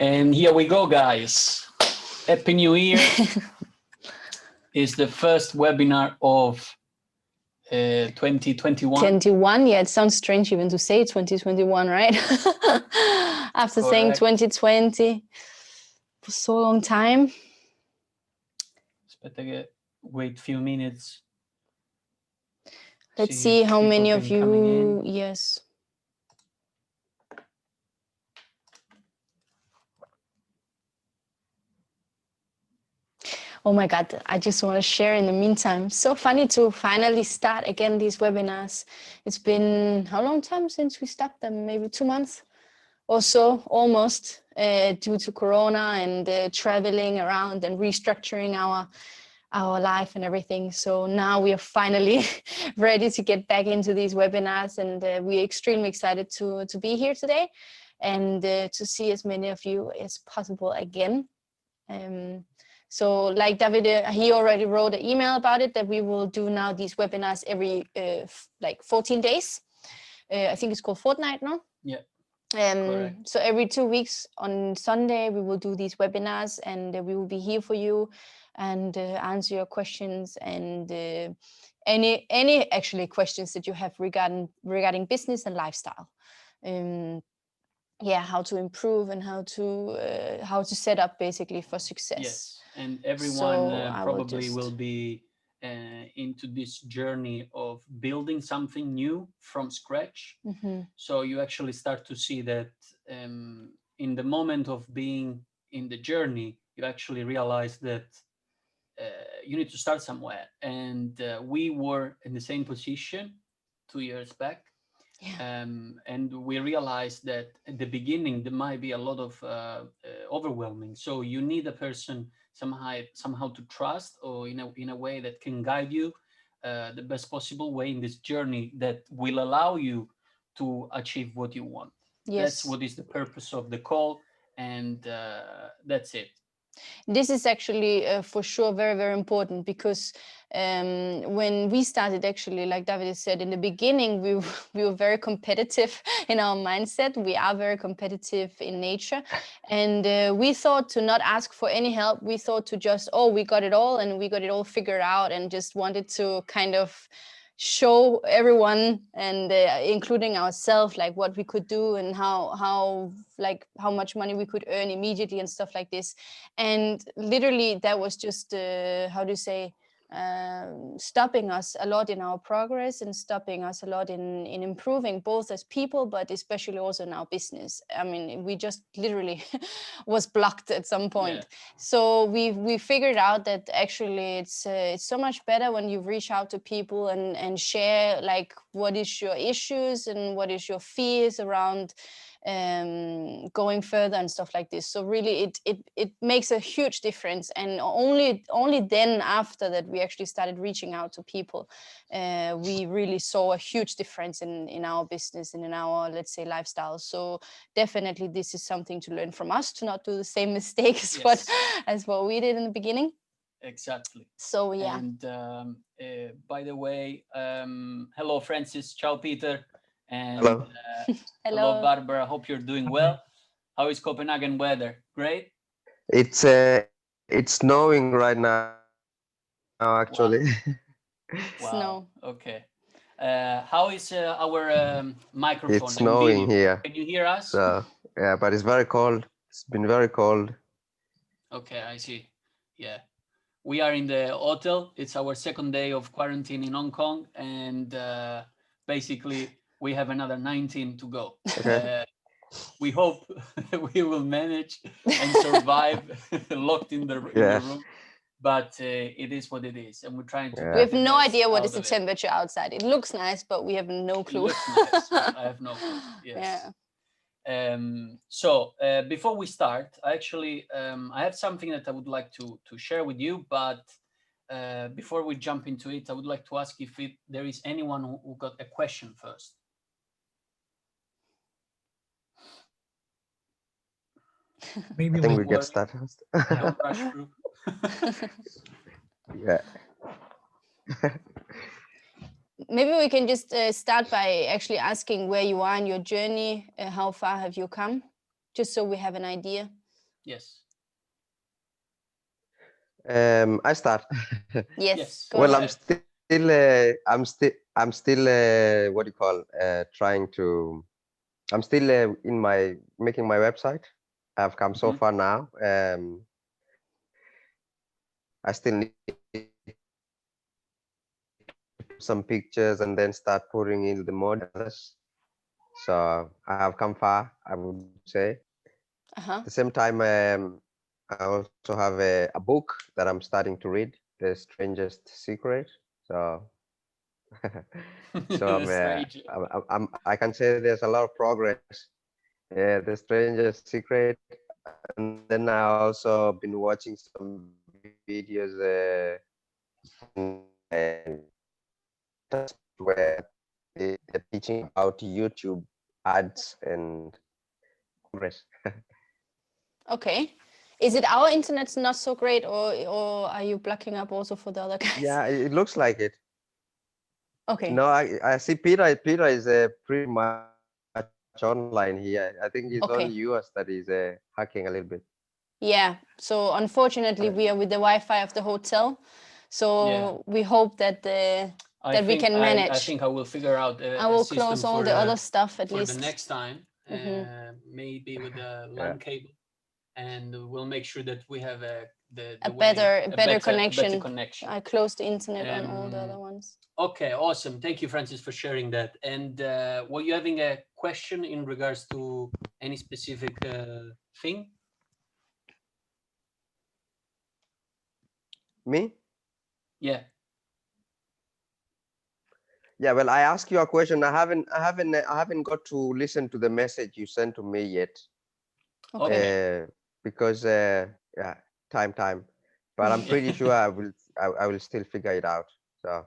And here we go, guys. Happy New Year. Is the first webinar of 2021. 21, yeah, it sounds strange even to say 2021, right? After saying 2020 for so long time. Aspetta che wait few minutes. Let's see how many of you, yes. Oh my God, I just want to share in the meantime. So funny to finally start again these webinars. It's been how long time since we stopped them? Maybe 2 months or so, almost, due to Corona and traveling around and restructuring our life and everything. So now we are finally ready to get back into these webinars, and we're extremely excited to be here today and to see as many of you as possible again. So like David, he already wrote an email about it, that we will do now these webinars every like 14 days. I think it's called Fortnight, no? Yeah. So every 2 weeks on Sunday, we will do these webinars, and we will be here for you and answer your questions and any actually questions that you have regarding business and lifestyle. Yeah, how to improve and how to set up basically for success. Yes, and everyone probably will be into this journey of building something new from scratch. So you actually start to see that in the moment of being in the journey, you actually realize that you need to start somewhere. And we were in the same position 2 years back. Yeah. And we realized that at the beginning there might be a lot of overwhelming. So you need a person somehow to trust, or in a way that can guide you the best possible way in this journey that will allow you to achieve what you want. Yes. That's what is the purpose of the call, and that's it. This is actually for sure very, very important, because when we started, actually, like David said, in the beginning, we were very competitive in our mindset. We are very competitive in nature. And we thought to not ask for any help. We thought to just, we got it all, and we got it all figured out, and just wanted to kind of show everyone, and including ourselves, like what we could do and how much money we could earn immediately and stuff like this. And literally that was just stopping us a lot in our progress, and stopping us a lot in improving, both as people but especially also in our business. I mean, we just literally was blocked at some point. Yeah. So we figured out that actually it's so much better when you reach out to people and share like what is your issues and what is your fears around going further and stuff like this. So really it makes a huge difference. And only then, after that, we actually started reaching out to people. We really saw a huge difference in our business and in our, let's say, lifestyle. So definitely this is something to learn from us, to not do the same mistakes. Yes. as what we did in the beginning. Exactly. So yeah. And by the way, hello Francis, ciao Peter. And hello. Hello Barbara, hope you're doing well. How is Copenhagen weather? Great? It's snowing right now actually. Wow. Snow. Okay. How is our microphone? It's snowing here. Can you hear us? So yeah, but it's very cold. It's been very cold. Okay, I see. Yeah. We are in the hotel. It's our second day of quarantine in Hong Kong, and basically we have another 19 to go. Okay. We hope we will manage and survive locked in the room, but it is what it is, and we're trying to. We have no idea what is the temperature outside. It looks nice, but we have no clue. It looks nice. I have no clue. Yes. Yeah. So before we start, I have something that I would like to share with you, but before we jump into it, I would like to ask if there is anyone who got a question first. Maybe I think we get started. Don't rush through. Yeah. Maybe we can just start by actually asking where you are in your journey. How far have you come? Just so we have an idea. Yes. I start. Yes, go Well, ahead. I'm still what do you call trying to. I'm still in my making my website. I've come so far now. I still need to put some pictures and then start putting in the mod others. So I have come far, I would say. At the same time, I also have a book that I'm starting to read, The Strangest Secret. So, so Strange. I can say there's a lot of progress. Yeah, The Strangest Secret, and then I also been watching some videos where they're teaching about YouTube ads and progress. Okay. Is it our internet's not so great, or are you blocking up also for the other guys? Yeah, it looks like it. Okay. No, I see Peter. Peter is pretty much online here. I think it's only yours that is Okay. hacking a little bit. Yeah. So unfortunately, we are with the Wi-Fi of the hotel. So we hope that that we can I manage. think I will figure out I a will system close all for the other stuff at for the least. next time, maybe with a Yeah. LAN cable, and we'll make sure that we have a better connection. connection. I closed the internet on all the other ones. Okay, awesome. Thank you, Francis, for sharing that. And were you having a question in regards to any specific thing? Me? Yeah. Yeah. Well, I asked you a question. I haven't got to listen to the message you sent to me yet. Okay. Because yeah, time. But I'm pretty sure I will still figure it out. So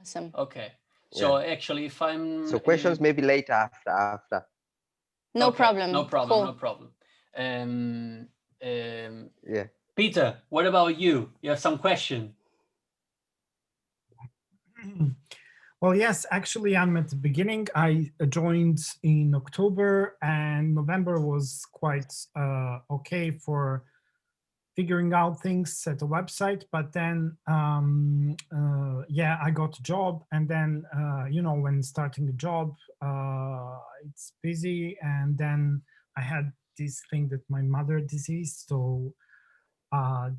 Awesome. Okay. yeah. So actually, if I'm So questions maybe later after. No okay, problem. no problem, Cool. no problem. Um, Yeah. Peter, what about you? You have some question? Well, yes, actually, I'm at the beginning. I joined in October, and November was quite okay for figuring out things at the website. But then, yeah, I got a job, and then, when starting a job, it's busy, and then I had this thing that my mother disease, so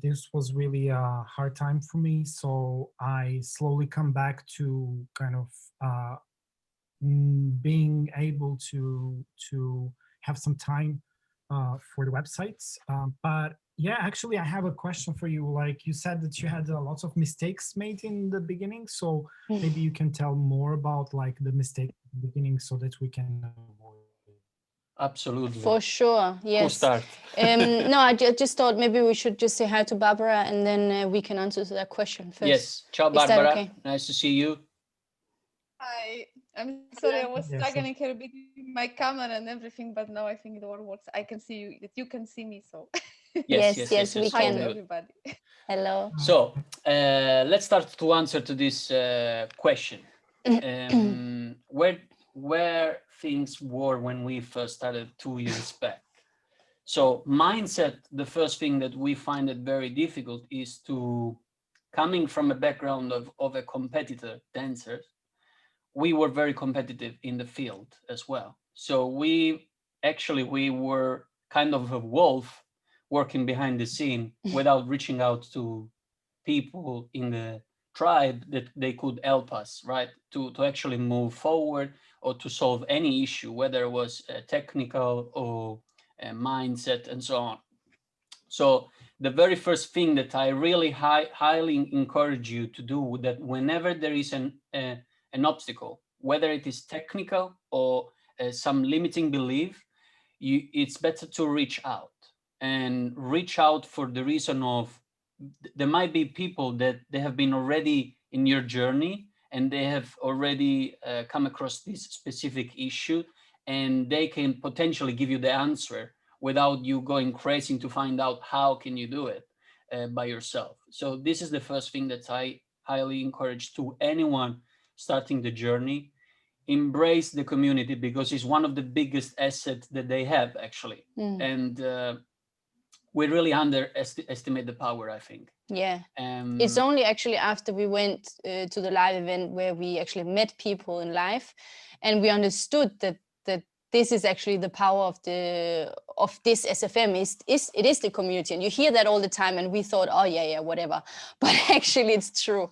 this was really a hard time for me. So I slowly come back to kind of being able to have some time for the websites. But yeah, actually, I have a question for you. Like you said that you had lots of mistakes made in the beginning, so maybe you can tell more about like the mistake at the beginning so that we can avoid it. Absolutely. For sure, yes. Who start? No, I just thought maybe we should just say hi to Barbara, and then we can answer that question first. Yes. Ciao, Is that Barbara. okay? Nice to see you. Hi, I'm sorry, I was Yes, struggling here a bit with my camera and everything, but now I think it all works. I can see you, that you can see me, so. Yes, we Hi can. to everybody. Hello. So let's start to answer to this question. Where things were when we first started 2 years back. So mindset, the first thing that we find it very difficult is to, coming from a background of a competitor dancer, we were very competitive in the field as well. So we were kind of a wolf working behind the scene without reaching out to people in the tribe that they could help us, right, to actually move forward or to solve any issue, whether it was technical or mindset and so on. So the very first thing that I really highly encourage you to do, that whenever there is an obstacle, whether it is technical or some limiting belief, it's better to reach out, and reach out for the reason of there might be people that they have been already in your journey and they have already come across this specific issue, and they can potentially give you the answer without you going crazy to find out how can you do it by yourself. So this is the first thing that I highly encourage to anyone starting the journey. Embrace the community, because it's one of the biggest assets that they have actually. And we really underestimate the power, I think. Yeah. It's only actually after we went to the live event where we actually met people in live, and we understood that this is actually the power of this SFM it is the community, and you hear that all the time, and we thought, oh yeah, whatever, but actually it's true.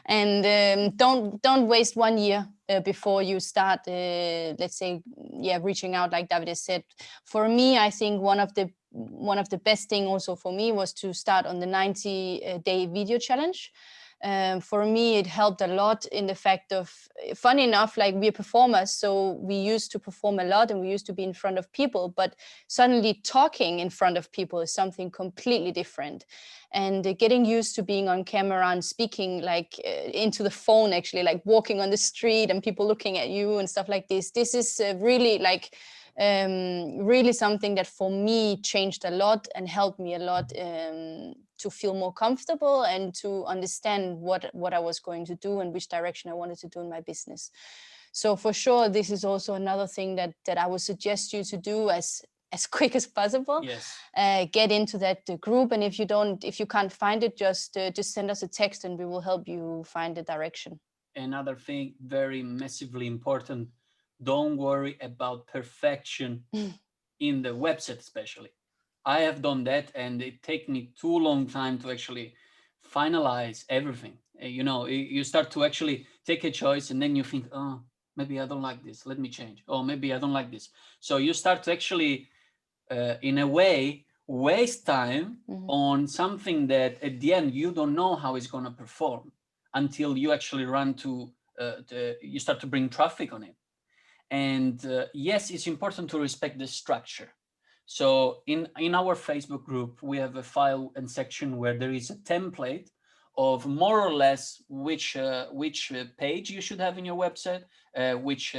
And don't waste 1 year before you start, let's say, reaching out, like David said. For me, I think one of the best thing also for me was to start on the 90-day video challenge. For me, it helped a lot in the fact of, funny enough, like we're performers, so we used to perform a lot and we used to be in front of people, but suddenly talking in front of people is something completely different. And getting used to being on camera and speaking like into the phone, actually, like walking on the street and people looking at you and stuff like this. This is really like really something that for me changed a lot and helped me a lot to feel more comfortable and to understand what I was going to do and which direction I wanted to do in my business. So for sure, this is also another thing that I would suggest you to do as quick as possible. Yes. Get into that group, and if you can't find it, just send us a text and we will help you find the direction. Another thing, very massively important, don't worry about perfection in the website, especially. I have done that, and it takes me too long time to actually finalize everything. You start to actually take a choice, and then you think, oh, maybe I don't like this, let me change. Oh, maybe I don't like this. So you start to actually, in a way, waste time on something that at the end you don't know how it's going to perform until you actually you start to bring traffic on it. And yes, it's important to respect the structure. So in our Facebook group, we have a file and section where there is a template of more or less which page you should have in your website, which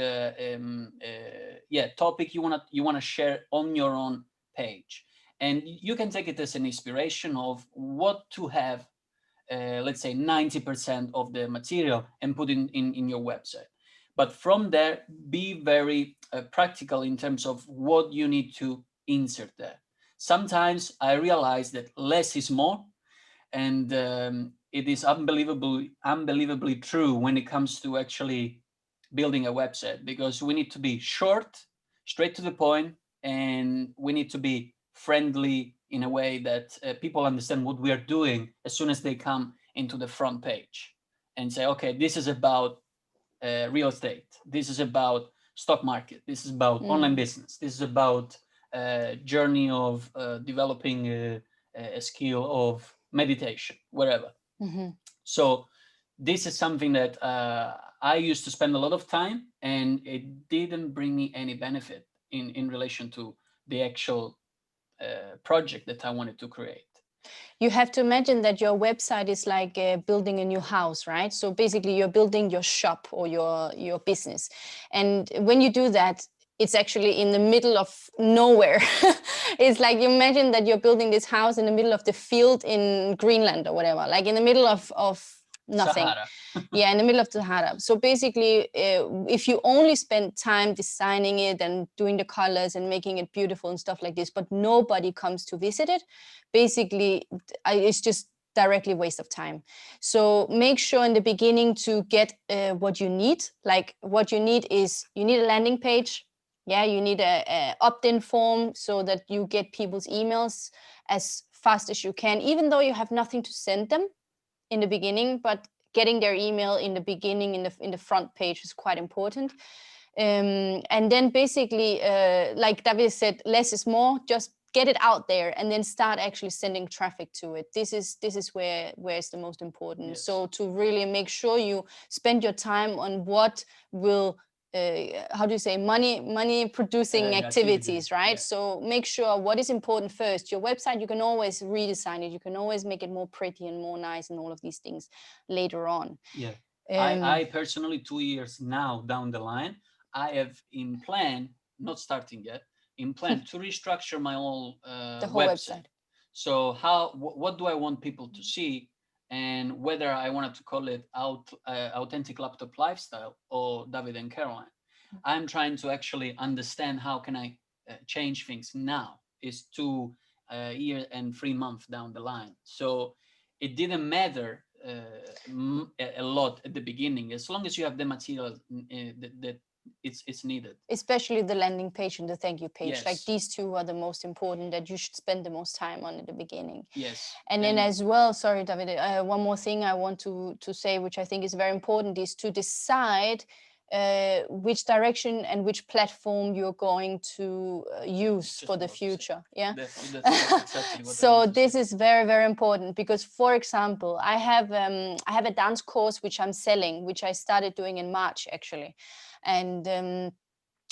topic you wanna share on your own page, and you can take it as an inspiration of what to have. Let's say 90% of the material and put in your website. But from there, be very practical in terms of what you need to insert there. Sometimes I realize that less is more, and it is unbelievably true when it comes to actually building a website, because we need to be short, straight to the point, and we need to be friendly in a way that people understand what we are doing as soon as they come into the front page and say, okay, this is about real estate, this is about stock market, this is about online business, this is about journey of developing a skill of meditation, wherever. So this is something that I used to spend a lot of time, and it didn't bring me any benefit in relation to the actual project that I wanted to create. You have to imagine that your website is like building a new house, right? So basically you're building your shop or your business. And when you do that, it's actually in the middle of nowhere. It's like, you imagine that you're building this house in the middle of the field in Greenland or whatever, like in the middle of nothing. Sahara. Yeah, in the middle of the Sahara. So basically, if you only spend time designing it and doing the colors and making it beautiful and stuff like this, but nobody comes to visit it, basically, it's just directly waste of time. So make sure in the beginning to get what you need. Like what you need is, you need a landing page. Yeah, you need a opt-in form so that you get people's emails as fast as you can, even though you have nothing to send them in the beginning, but getting their email in the beginning in the front page is quite important. And then basically, like David said, less is more. Just get it out there and then start actually sending traffic to it. This is where it's the most important. Yes. So to really make sure you spend your time on what will how do you say, money producing activities, right? Yeah. So make sure what is important first. Your website, you can always redesign it, you can always make it more pretty and more nice and all of these things later on. Yeah. I personally, 2 years now down the line, I have in plan, not starting yet, in plan to restructure my whole website. So what do I want people to see, and whether I wanted to call it Authentic Laptop Lifestyle or David and Caroline. I'm trying to actually understand how can I change things now, is to a year and 3 months down the line. So it didn't matter a lot at the beginning, as long as you have the material that it's needed. Especially the landing page and the thank you page. Yes. Like these two are the most important that you should spend the most time on at the beginning. Yes. And then as well, sorry, David, one more thing I want to say, which I think is very important, is to decide which direction and which platform you're going to use for the future. Yeah. That's exactly what so this is very, very important, because, for example, I have a dance course which I'm selling, which I started doing in March actually. And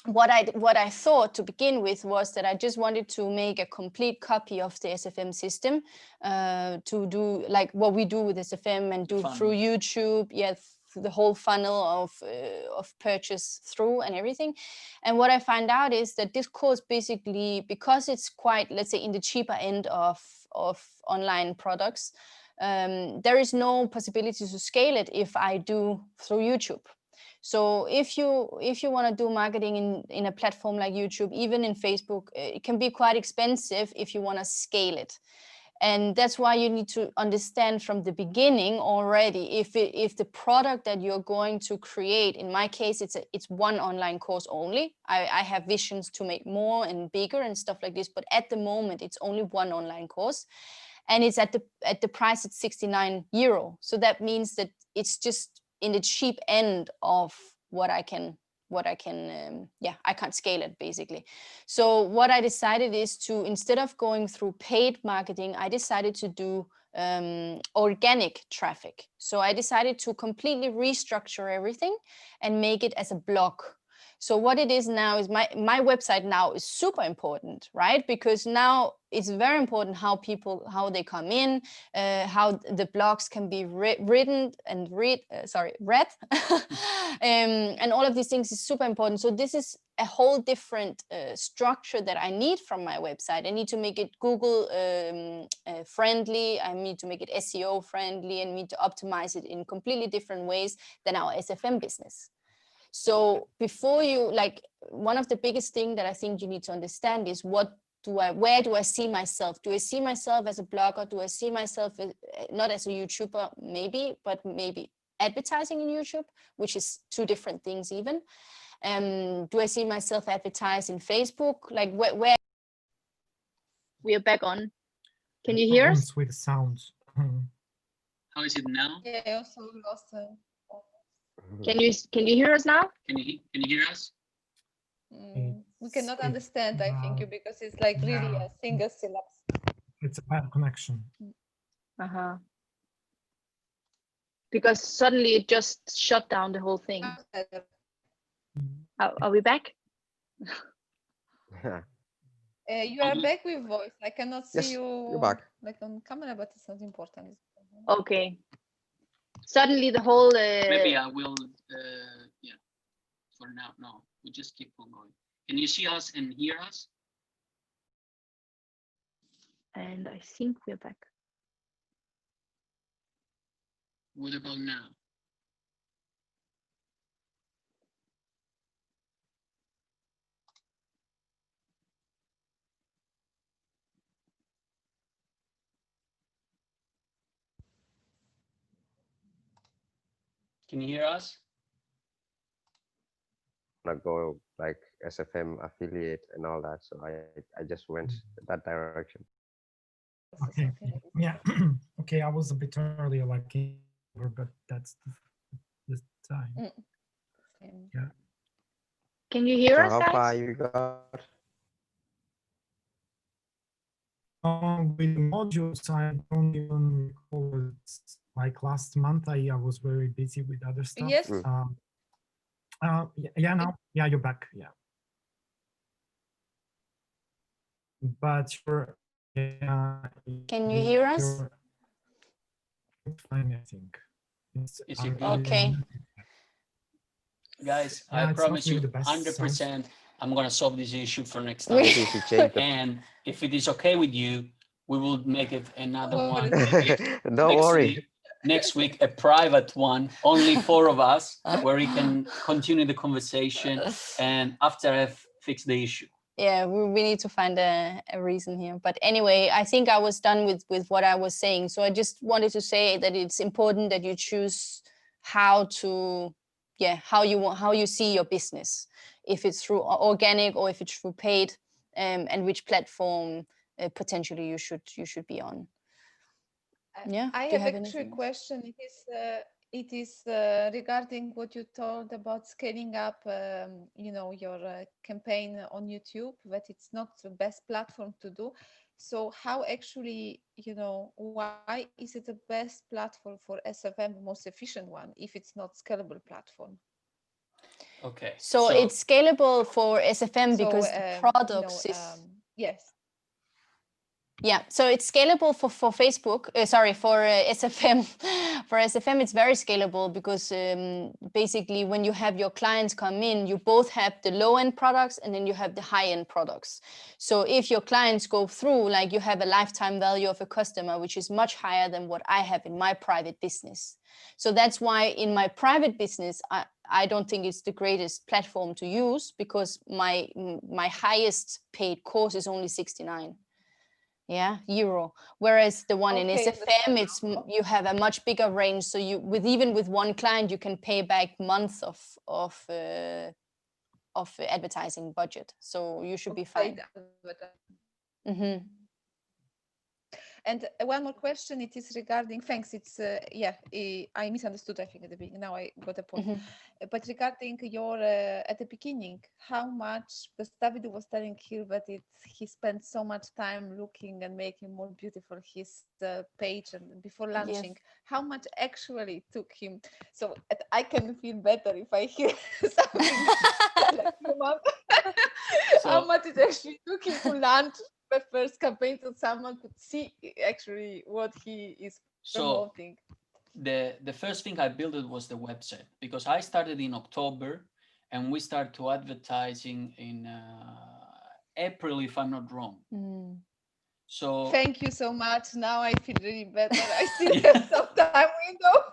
what I thought to begin with was that I just wanted to make a complete copy of the SFM system, to do like what we do with SFM and do through YouTube. Yeah, the whole funnel of purchase through and everything. And what I find out is that this course basically, because it's quite, let's say, in the cheaper end of online products, there is no possibility to scale it if I do through YouTube. So if you want to do marketing in a platform like YouTube, even in Facebook, it can be quite expensive if you want to scale it. And that's why you need to understand from the beginning already if the product that you're going to create, in my case, it's one online course only. I have visions to make more and bigger and stuff like this, but at the moment it's only one online course, and it's at the price at €69. So that means that it's just in the cheap end of what I can I can't scale it basically. So what I decided is to, instead of going through paid marketing, I decided to do organic traffic. So I decided to completely restructure everything and make it as a blog. So what it is now is my website now is super important, right? Because now it's very important how they come in, how the blogs can be written and read, and all of these things is super important. So this is a whole different structure that I need from my website. I need to make it Google friendly. I need to make it SEO friendly, and need to optimize it in completely different ways than our SFM business. So before you, like, one of the biggest thing that I think you need to understand is where do I see myself? Do I see myself as a blogger? Do I see myself not as a YouTuber, maybe, but maybe advertising in YouTube, which is two different things even. Do I see myself advertise in Facebook? Like where we are back on. Can you hear us? With sounds. How is it now? Yeah, I also lost. Can you hear us now? Can you hear us? We cannot understand, I think, you, because it's like really a single syllable. It's a bad connection. Because suddenly it just shut down the whole thing. Are we back? You are back with voice. I cannot see you. You're back. Like on camera, but it's not important. Okay. Suddenly the whole. Maybe I will. Yeah. For now, no. We just keep on going. Can you see us and hear us? And I think we're back. What about now? Can you hear us? Go like SFM affiliate and all that, so I just went that direction. Okay. Yeah. Okay, I was a bit earlier, like, but that's the time. Yeah. Can you hear us, How guys? far you got? With the modules, I don't even recall. It's like last month, I was very busy with other stuff. Yes. Yeah, now, yeah, you're back. Yeah. But can you hear us? Fine, I think. Is it good? Okay. Guys, Yeah, I promise you, really 100%, I'm gonna solve this issue for next time. And if it is okay with you, we will make it another one. Don't worry. Next week, a private one, only 4 of us, where we can continue the conversation. And after I've fixed the issue. yeah, we need to find a reason here. But anyway, I think I was done with what I was saying. So I just wanted to say that it's important that you choose how to, how you see your business, if it's through organic or if it's through paid, and which platform potentially you should be on. Yeah. I have actually a question. It is regarding what you told about scaling up, your campaign on YouTube, that it's not the best platform to do. So how actually, why is it the best platform for SFM, the most efficient one, if it's not scalable platform? Okay. So it's scalable for SFM because the products yes. Yeah, so it's scalable for Facebook. For SFM. For SFM, it's very scalable because basically when you have your clients come in, you both have the low-end products and then you have the high-end products. So if your clients go through, like you have a lifetime value of a customer, which is much higher than what I have in my private business. So that's why in my private business, I don't think it's the greatest platform to use because my highest paid course is only 69. Euro. Whereas the one in SFM, it's you have a much bigger range. So even with one client, you can pay back months of advertising budget. So you should be fine. And one more question, it is regarding, thanks, it's, I misunderstood, I think, at the beginning, now I got a point. But regarding your, at the beginning, how much, because David was telling here that he spent so much time looking and making more beautiful his page and before launching, how much actually took him? So I can feel better if I hear something like your mom. How much it actually took him to launch the first campaign so someone could see actually what he is promoting? The first thing I built was the website, because I started in October and we started to advertising in April, if I'm not wrong. So thank you so much. Now I feel really better. I still have some time window.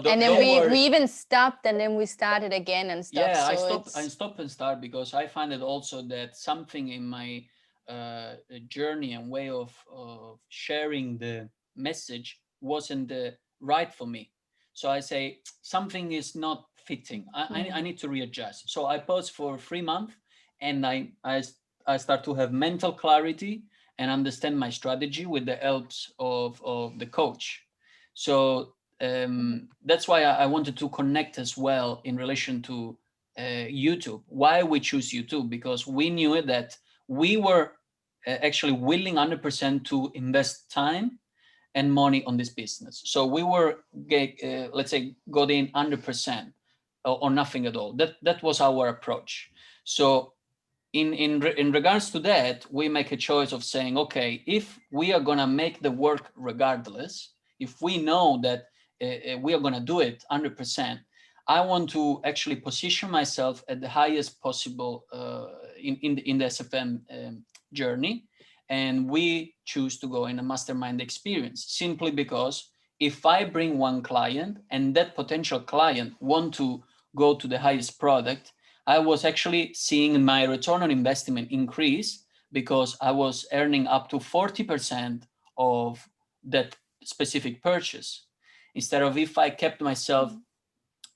And then we even stopped and then we started again and stuff. Yeah, I stopped and start because I find it also that something in my journey and way of sharing the message wasn't right for me. So I say something is not fitting. I need to readjust. So I paused for 3 months and I start to have mental clarity and understand my strategy with the helps of the coach. So that's why I wanted to connect as well in relation to YouTube. Why we choose YouTube? Because we knew that we were actually willing 100% to invest time and money on this business. So we were, let's say, got in 100% or nothing at all. That was our approach. So in regards to that, we make a choice of saying, okay, if we are gonna make the work regardless, if we know that we are going to do it 100%. I want to actually position myself at the highest possible in the SFM journey. And we choose to go in a mastermind experience simply because if I bring one client and that potential client want to go to the highest product, I was actually seeing my return on investment increase because I was earning up to 40% of that specific purchase. Instead of if I kept myself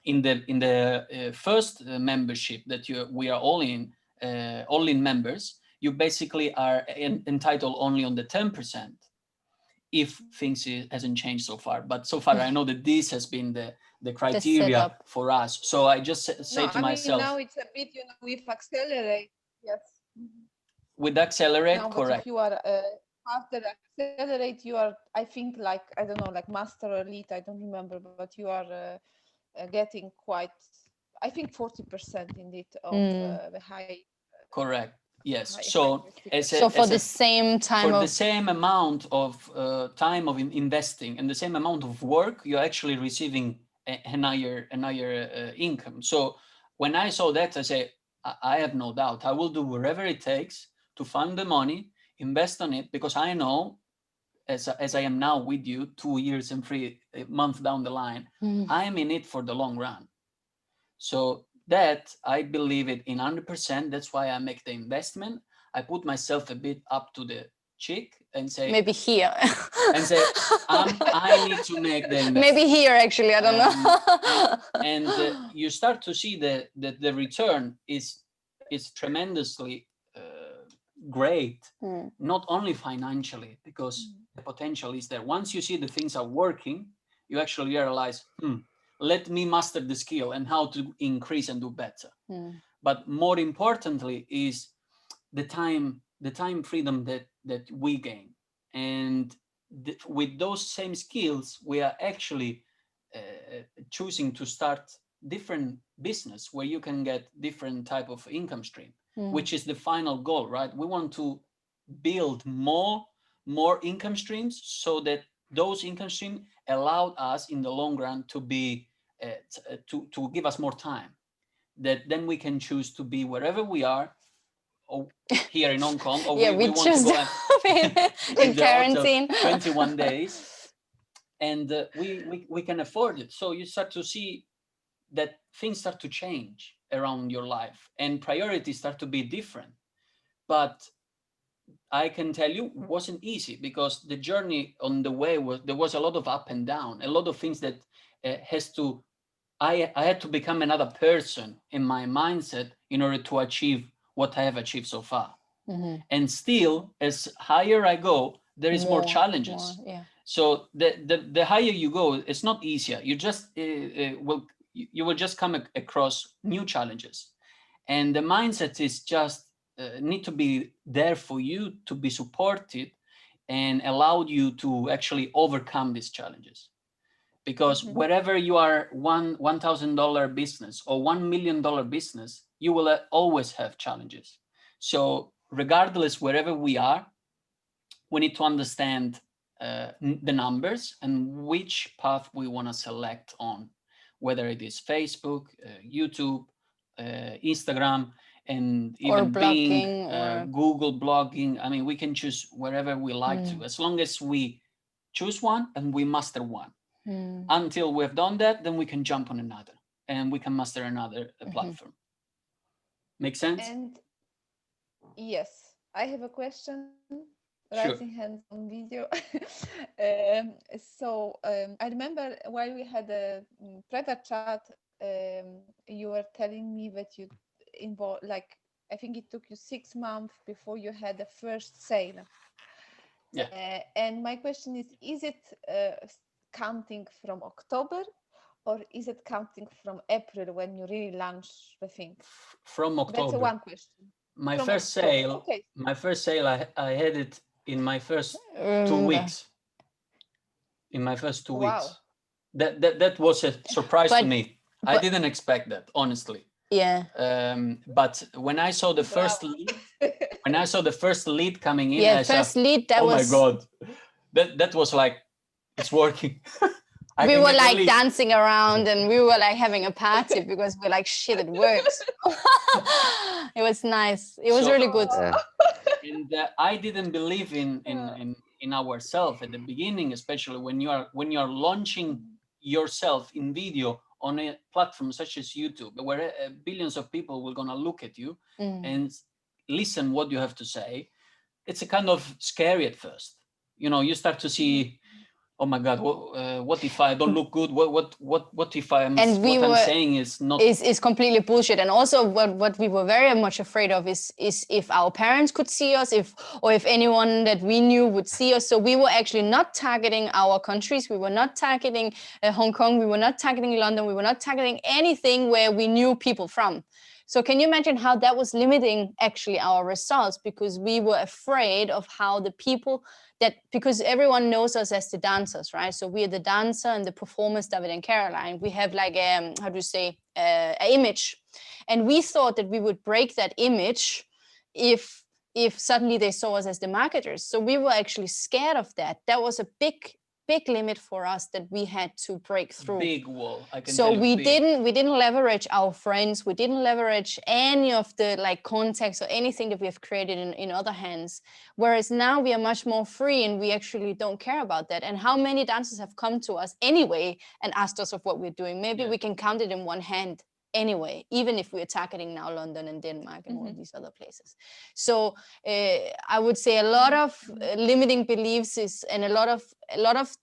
in the first membership that we are all in members, you basically are entitled only on the 10% if things hasn't changed so far. But so far I know that this has been the criteria for us. So I just say to myself, now it's a bit, with Accelerate. Yes. With Accelerate, now, correct. If you are after Accelerate, you are, I think, like, I don't know, like Master or Elite, I don't remember, but you are getting quite, I think 40% indeed of the high. Correct. Yes. So for the same time, for the same amount of time of investing and the same amount of work, you're actually receiving an higher income. So when I saw that, I say, I have no doubt. I will do whatever it takes to fund the money, invest on it, because I know, as I am now with you, 2 years and 3 months down the line, I am in it for the long run. So that I believe it in 100%. That's why I make the investment. I put myself a bit up to the cheek and say, maybe here. and say, I need to make the investment. Maybe here, actually, I don't know. and you start to see that the return is tremendously great, not only financially, because the potential is there. Once you see the things are working, you actually realize, let me master the skill and how to increase and do better. But more importantly is the time freedom that we gain. And with those same skills, we are actually choosing to start different business where you can get different type of income stream, which is the final goal, right? We want to build more income streams so that those income streams allowed us in the long run to be to give us more time, that then we can choose to be wherever we are, or here in Hong Kong, or we want to go in quarantine 21 days, and we can afford it. So you start to see that things start to change around your life and priorities start to be different. But I can tell you, it wasn't easy, because the journey on the way there was a lot of up and down, a lot of things that I had to become another person in my mindset in order to achieve what I have achieved so far. And still, as higher I go, there is more challenges. So the higher you go, it's not easier. You just you will just come across new challenges, and the mindset is just need to be there for you to be supported and allowed you to actually overcome these challenges. Because wherever you are, $1,000 business or $1 million business, you will always have challenges. So regardless, wherever we are, we need to understand the numbers and which path we want to select on, whether it is Facebook, YouTube, Instagram, and even Bing, Google blogging. I mean, we can choose wherever we like to, as long as we choose one and we master one. Until we've done that, then we can jump on another and we can master another platform. Make sense? And yes, I have a question. Raising hands on video. I remember while we had a private chat, you were telling me that you involved, like, I think it took you 6 months before you had the first sale. Yeah. And my question is it counting from October, or is it counting from April when you really launch the thing? From October. That's one question. My first sale, I had it in my first 2 weeks. In my first 2 weeks. That was a surprise to me. I didn't expect that, honestly. Yeah. But when I saw the first lead, coming in, I said, lead, that was, my God, that was like, it's working. We were like dancing around and we were like having a party because we're like, shit, it works. It was nice. It was really good. And I didn't believe in ourselves at the beginning, especially when you are launching yourself in video on a platform such as YouTube, where billions of people will gonna look at you and listen what you have to say. It's a kind of scary at first. You know, you start to see, oh my God, what if I don't look good? What if I'm saying is not is completely bullshit? And also what we were very much afraid of is if our parents could see us, if anyone that we knew would see us. So we were actually not targeting our countries. We were not targeting Hong Kong. We were not targeting London. We were not targeting anything where we knew people from. So can you imagine how that was limiting actually our results? Because we were afraid of how the people because everyone knows us as the dancers, right? So we are the dancer and the performers, David and Caroline. We have like an image. And we thought that we would break that image if suddenly they saw us as the marketers. So we were actually scared of that. That was a big limit for us that we had to break through. Big wall. So we didn't leverage our friends. We didn't leverage any of the like contacts or anything that we have created in other hands. Whereas now we are much more free and we actually don't care about that. And how many dancers have come to us anyway and asked us of what we're doing? Maybe we can count it in one hand anyway, even if we're targeting now London and Denmark and all these other places. So I would say a lot of limiting beliefs and a lot of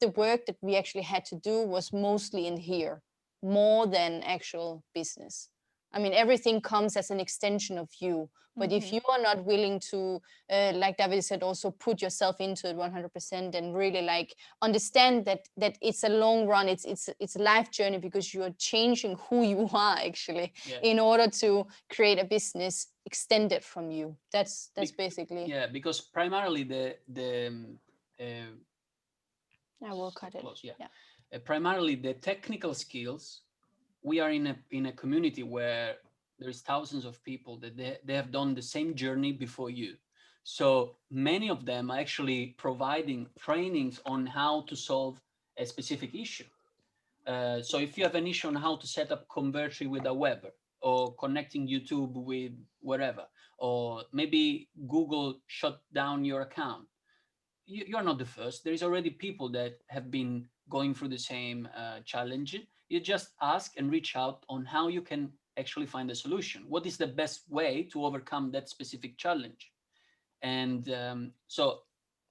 the work that we actually had to do was mostly in here, more than actual business. I mean, everything comes as an extension of you. But if you are not willing to, like David said, also put yourself into it 100% and really like understand that it's a long run, it's a life journey, because you are changing who you are actually in order to create a business extended from you. That's basically. Yeah, because primarily I will cut it. Primarily the technical skills. We are in a community where there's thousands of people that they have done the same journey before you. So many of them are actually providing trainings on how to solve a specific issue. So if you have an issue on how to set up Convertri with a web, or connecting YouTube with whatever, or maybe Google shut down your account, you're not the first. There is already people that have been going through the same challenge. You just ask and reach out on how you can actually find a solution. What is the best way to overcome that specific challenge? And so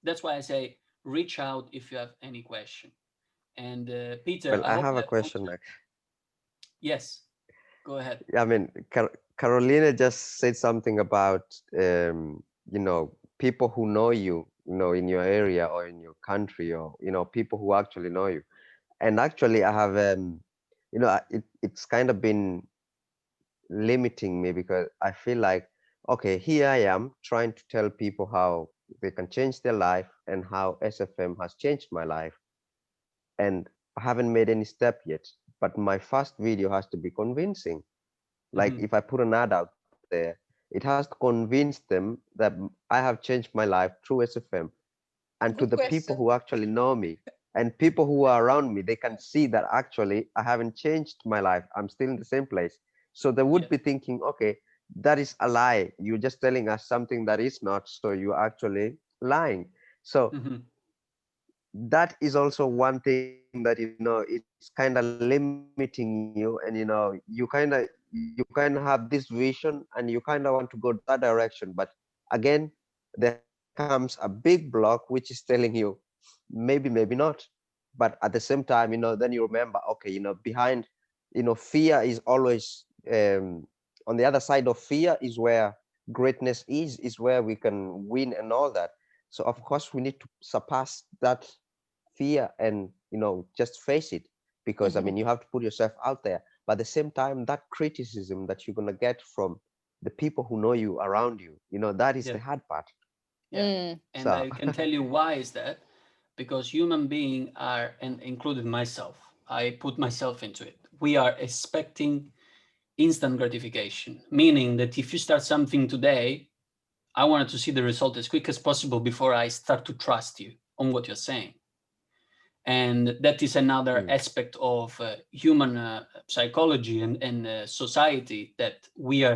that's why I say reach out if you have any question. And Peter, well, I have a question. Yes, go ahead. I mean, Carolina just said something about people who know you, in your area or in your country, or people who actually know you. And actually, I have it's kind of been limiting me, because I feel like, okay, here I am trying to tell people how they can change their life and how SFM has changed my life, and I haven't made any step yet. But my first video has to be convincing. Like if I put an ad out there, it has to convince them that I have changed my life through SFM. And to the people who actually know me and people who are around me, they can see that actually I haven't changed my life. I'm still in the same place. So they would be thinking, okay, that is a lie. You're just telling us something that is not, so you're actually lying. So that is also one thing that, it's kind of limiting you, and, you kind of have this vision and you kind of want to go that direction. But again, there comes a big block, which is telling you, maybe not. But at the same time, then you remember, okay, behind, fear is always, on the other side of fear is where greatness is where we can win and all that. So of course we need to surpass that fear and, just face it, because I mean, you have to put yourself out there. But at the same time, that criticism that you're going to get from the people who know you around you, that is the hard part. And I can tell you why is that. Because human beings are, and including myself, I put myself into it, we are expecting instant gratification, meaning that if you start something today, I wanted to see the result as quick as possible before I start to trust you on what you're saying. And that is another aspect of human psychology and society, that we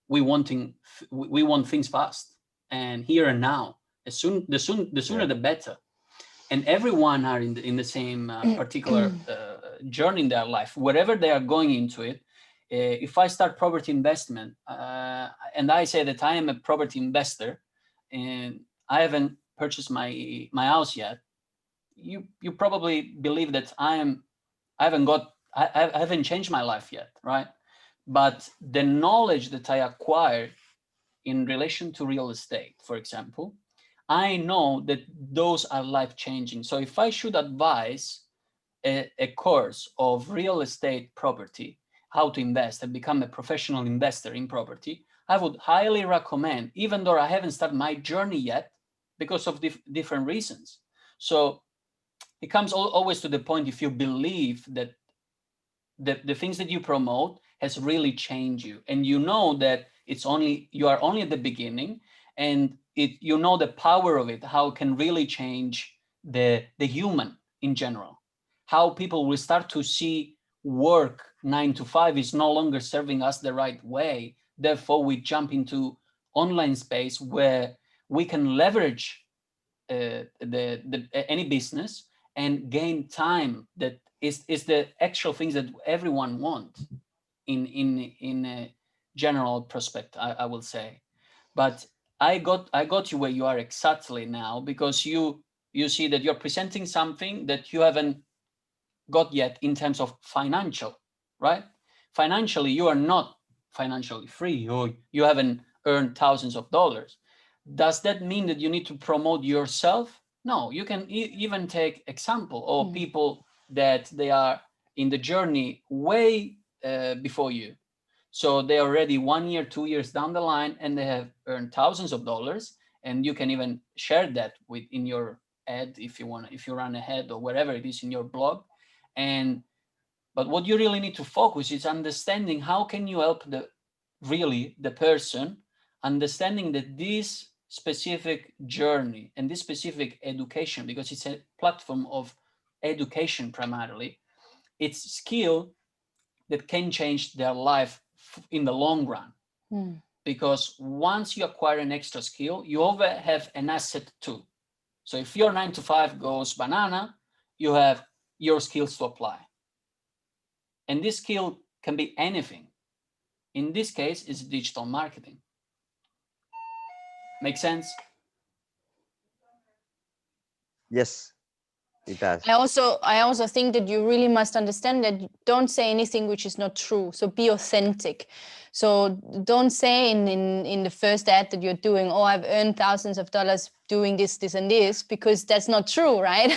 want things fast and here and now. The sooner the better. And everyone are in the same particular journey in their life, wherever they are going into it. If I start property investment, and I say that I am a property investor, and I haven't purchased my house yet, you probably believe that I haven't changed my life yet, right? But the knowledge that I acquired in relation to real estate, for example, I know that those are life-changing. So if I should advise a course of real estate property, how to invest and become a professional investor in property, I would highly recommend, even though I haven't started my journey yet because of different reasons. So it comes always to the point, if you believe that the things that you promote has really changed you, and you know that you are only at the beginning, and you know the power of it, how it can really change the human in general, how people will start to see work 9 to 5 is no longer serving us the right way. Therefore, we jump into online space where we can leverage any business and gain time that is the actual things that everyone wants in a general prospect, I will say. But I got you where you are exactly now, because you see that you're presenting something that you haven't got yet in terms of financial, right? Financially, you are not financially free, or you haven't earned thousands of dollars. Does that mean that you need to promote yourself? No, you can even take example of people that they are in the journey way before you. So they're already 1 year, 2 years down the line, and they have earned thousands of dollars. And you can even share that in your ad if you want, if you run a ad or wherever it is in your blog. But what you really need to focus is understanding how can you help the person, understanding that this specific journey and this specific education, because it's a platform of education primarily, it's skill that can change their life in the long run. Because once you acquire an extra skill, you have an asset too. So if your 9 to 5 goes banana, you have your skills to apply. And this skill can be anything. In this case, it's digital marketing. Make sense? Yes, it does. I also think that you really must understand that don't say anything which is not true. So be authentic. So don't say in the first ad that you're doing, oh, I've earned thousands of dollars doing this, and this, because that's not true, right?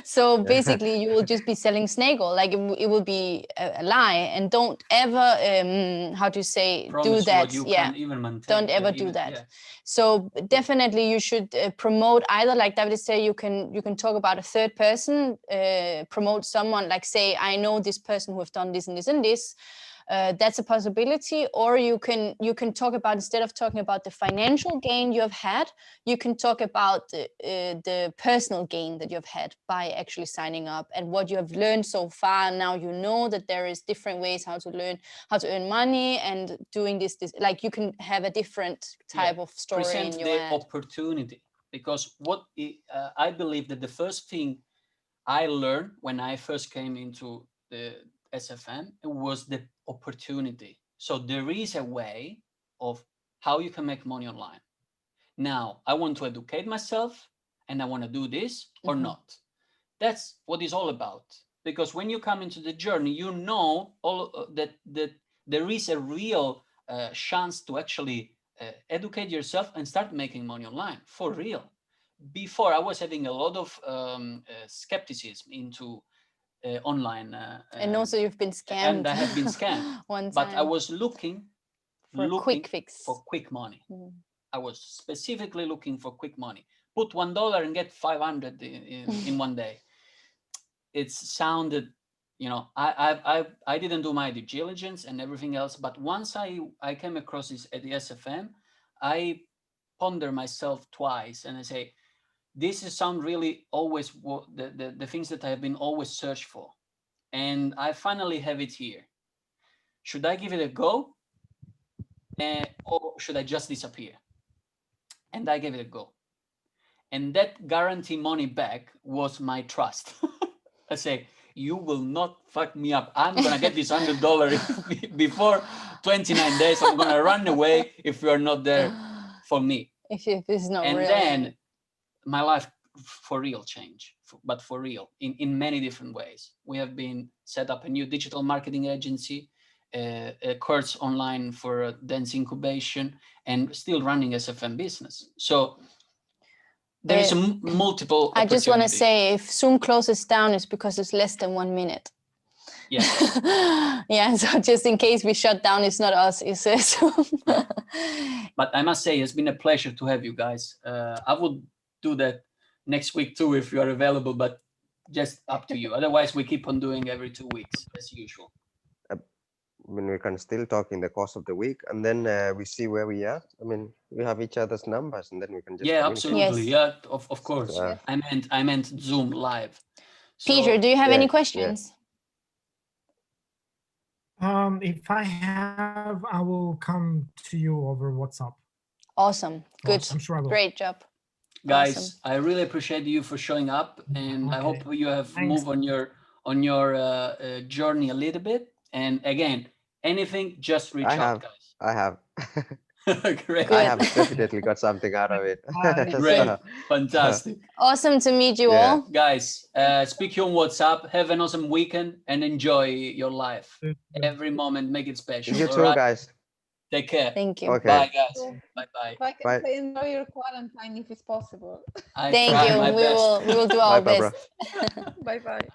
So basically you will just be selling snake oil. Like it will be a lie. And don't ever, how to say, promise do that. What you can't even maintain. Don't ever do that. So definitely you should promote either, like David said, you can talk about a third person, promote someone, like say, I know this person who have done this and this and this. That's a possibility. Or you can talk about, instead of talking about the financial gain you have had, you can talk about the personal gain that you have had by actually signing up and what you have learned so far. Now you know that there is different ways how to earn money, and doing this like you can have a different type of story. Present in your the ad. opportunity, because I believe that the first thing I learned when I first came into the SFM was the opportunity. So there is a way of how you can make money online. Now, I want to educate myself and I want to do this or not. That's what it's all about. Because when you come into the journey, you know that there is a real chance to actually educate yourself and start making money online for real. Before, I was having a lot of skepticism into online. And also you've been scammed. And I have been scammed. One time. But I was looking for quick fix. For quick money. I was specifically looking for quick money. Put $1 and get 500 in one day. It sounded, I didn't do my due diligence and everything else. But once I came across this at the SFM, I ponder myself twice and I say, this is sound really always the things that I have been always searched for. And I finally have it here. Should I give it a go? Or should I just disappear? And I gave it a go. And that guarantee money back was my trust. I say, you will not fuck me up. I'm going to get this $100 before 29 days. I'm going to run away if you're not there for me. If it's not real. And then my life for real changed, but for real, in many different ways. We have been set up a new digital marketing agency, a course online for dance incubation, and still running SFM business. So there is multiple I just want to say, if Zoom closes down, it's because it's less than 1 minute. Yeah. Yeah, so just in case we shut down, it's not us, it's Zoom. But I must say, it's been a pleasure to have you guys. I would do that next week too if you are available, but just up to you. Otherwise, we keep on doing every 2 weeks as usual. I mean, we can still talk in the course of the week, and then we see where we are. I mean, we have each other's numbers, and then we can just absolutely. Yes. Yeah, of course. I meant Zoom live. Peter, do you have any questions? If I have, I will come to you over WhatsApp. Awesome. Good. I'm sure I will. Great job. Guys, awesome. I really appreciate you for showing up, and I hope you have Thanks. moved on your journey a little bit. And again, anything, just reach out, guys. I have. Great. I have definitely got something out of it. Great. Fantastic. Awesome to meet you all. Guys, speak here on WhatsApp. Have an awesome weekend and enjoy your life. Every moment, make it special. You too, guys. Take care. Thank you. Okay. Bye, guys. Bye-bye. Bye. Enjoy your quarantine if it's possible. Thank you. We will do our best. Bye-bye.